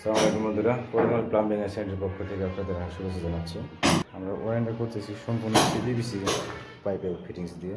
আসসালামু আলাইকুম বন্ধুরা, পরিমল প্লাম্বিং এর সেন্টারের পক্ষ থেকে আপনাদের শুভেচ্ছা জানাচ্ছি। আমরা ওয়ারেন্টি করতেছি সম্পূর্ণ পিভিসি পাইপের ফিটিংস দিয়ে।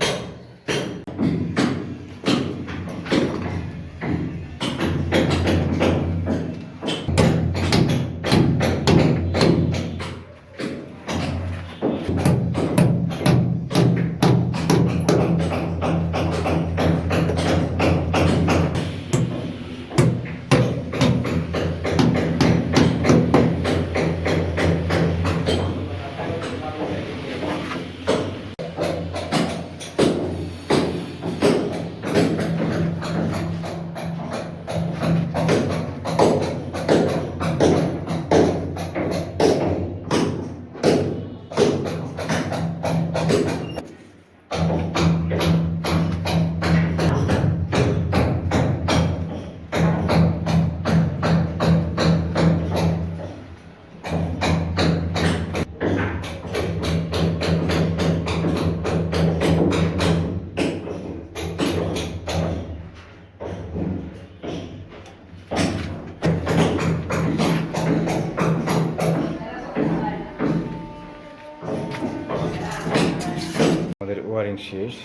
আমাদের ওয়ারিং শেষ।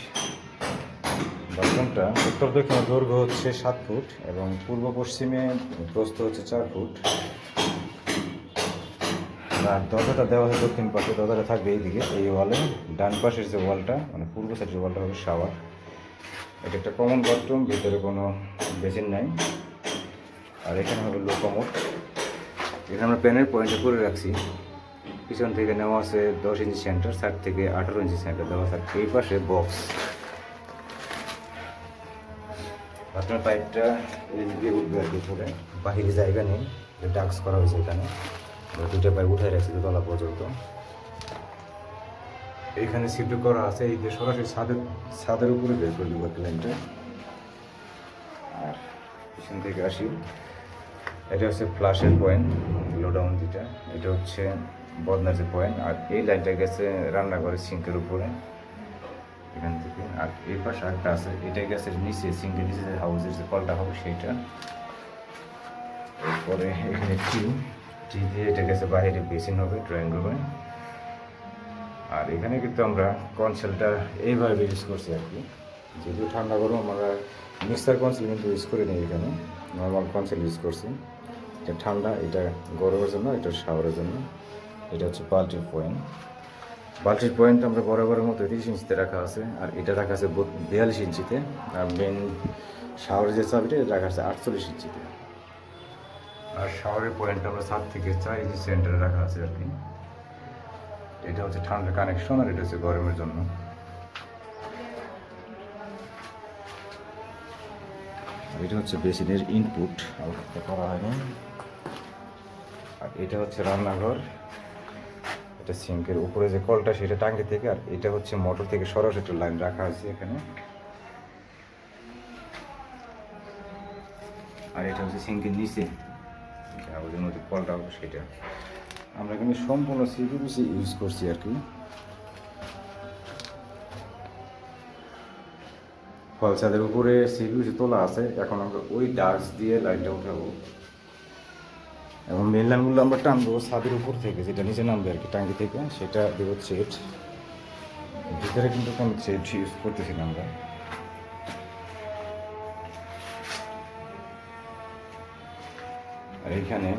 বাথরুমটা উত্তর দক্ষিণ দৈর্ঘ্য হচ্ছে 7 ফুট এবং পূর্ব পশ্চিমে প্রস্থ হচ্ছে 4 ফুট। আর দরজাটা দেওয়া হয় দক্ষিণ পাশে, দরজাটা থাকবে এইদিকে এই ওয়ালে। ডান পাশের যে ওয়ালটা মানে পূর্ব সাইডের ওয়ালটা হবে শাওয়ার। এটা একটা কমন বাথরুম, ভিতরে কোনো বেসিন নাই। আর এখানে হবে লো কমোড। এখানে আমরা প্যানের পয়েন্টে করে রাখছি। পিছন থেকে নেওয়া আছে 10 ইঞ্চি সেন্টার, সাইড থেকে 18 ইঞ্চি সেন্টার দেওয়া আছে। এই পাশে বক্স। আপনার পাইপটা এদিকে উঠবে আর কি, উপরে বাহিরে জায়গা নেই, ডাক্স করা হয়েছে এখানে। দুটো পাইপ উঠে রাখছি তলা পর্যন্ত। এইখানে শিফট করা আছে, এই যে সরাসরি ছাদের উপরে বের করে দেবো লাইনটা। আর পিছন থেকে আসি, এটা হচ্ছে ফ্লাশের পয়েন্ট, লো ডাউন যেটা। এটা হচ্ছে বদনার যে পয়েন্ট। আর এই লাইনটা গেছে রান্নাঘরের সিঙ্কের উপরে এখান থেকে। আর এই পাশে একটা আছে, এটা গেছে নিচে সিঙ্কের নিচে যে হাউসের যে কলটা হবে সেইটা। এরপরে এখানে টি দিয়ে এটা গেছে বাইরে বেসিন হবে, ড্রয়িং রুমে। আর এখানে কিন্তু আমরা কনসেলটা এইভাবে ইউজ করছি আর কি। যেহেতু ঠান্ডা গরম, আমরা মিক্সার কনসেল কিন্তু ইউজ করি নিই, এখানে নর্মাল কনসেল ইউজ করছি। এটা ঠান্ডা, এটা গরমের জন্য, এটা শাওয়ারের জন্য। এটা হচ্ছে বাল্টির পয়েন্ট। বাল্টির পয়েন্ট আমরা বরাবরের মতো 30 ইঞ্চিতে রাখা আছে, আর এটা রাখা আছে 42 ইঞ্চিতে। আর মেন শাওয়ারের যে চাবিটা এটা রাখা আছে 48 ইঞ্চিতে। আর শাওয়ারের পয়েন্ট আমরা 7 থেকে 4 ইঞ্চি সেন্টারে রাখা আছে আর কি। এটা হচ্ছে ঠান্ডা কানেকশন, আর এটা হচ্ছে গরমের জন্য। এটা হচ্ছে বেসিনের ইনপুট, আউটপুট করা হয়নি। আর এটা হচ্ছে রান্নাঘর, এটা সিঙ্কের উপরে যে কলটা সেটা টাঙ্কি থেকে। আর এটা হচ্ছে মোটর থেকে সরাসরি লাইন রাখা আছে এখানে। আর এটা হচ্ছে সিঙ্কের নিচে আমাদের মধ্যে কলটা হবে সেটা। আমরা এখানে সম্পূর্ণ সিপিভিসি ইউজ করছি আর কি। ফল ছাদের উপরে সিপিভিসি তোলা আছে, এখন আমরা ওই ডাক্স দিয়ে লাইনটা উঠাবো এবং মেন লাইনগুলো আমরা টানবো ছাদের উপর থেকে, যেটা নিচে নামবে আর কি টাঙ্কি থেকে, সেটা দেবো থ্রেড। ভিতরে কিন্তু কোনো থ্রেড ইউজ করতেছি না আমরা। আর এইখানে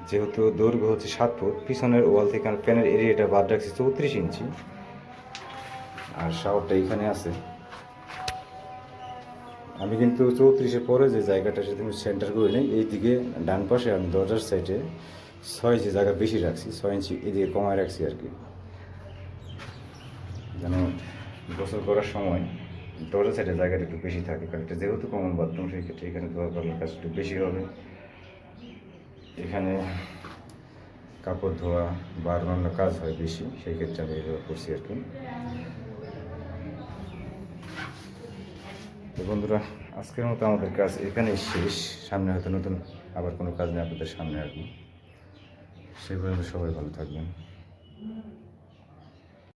যেহেতু দৈর্ঘ্য হচ্ছে 7 ফুট, পিছনের ওয়াল থেকে প্যানের এরিয়াটা বাদ রাখছি 34 ইঞ্চি। আর শাওয়ারটা এইখানে আছে। আমি কিন্তু 34-এর পরে যে জায়গাটা সেটা আমি সেন্টার করে নিই। এইদিকে ডান পাশে আমি দরজার সাইডে 6 ইঞ্চি জায়গা বেশি রাখছি, 6 ইঞ্চি এদিকে কমায় রাখছি আর কি, যেন গোসল করার সময় দরজার সাইডে জায়গাটা একটু বেশি থাকে। কারণ এটা যেহেতু কমন বাথরুম, সেই ক্ষেত্রে এখানে ধোয়া করার কাজ একটু বেশি হবে। এখানে কাপড় ধোয়া বা অন্যান্য কাজ হয় বেশি, সেই ক্ষেত্রে আমি এভাবে করছি আর কি। তো বন্ধুরা, আজকের মতো আমাদের কাজ এখানেই শেষ। সামনে হয়তো নতুন আবার কোনো কাজ নিয়ে আপনাদের সামনে আসবো। সেই পর্যন্ত সবাই ভালো থাকবেন।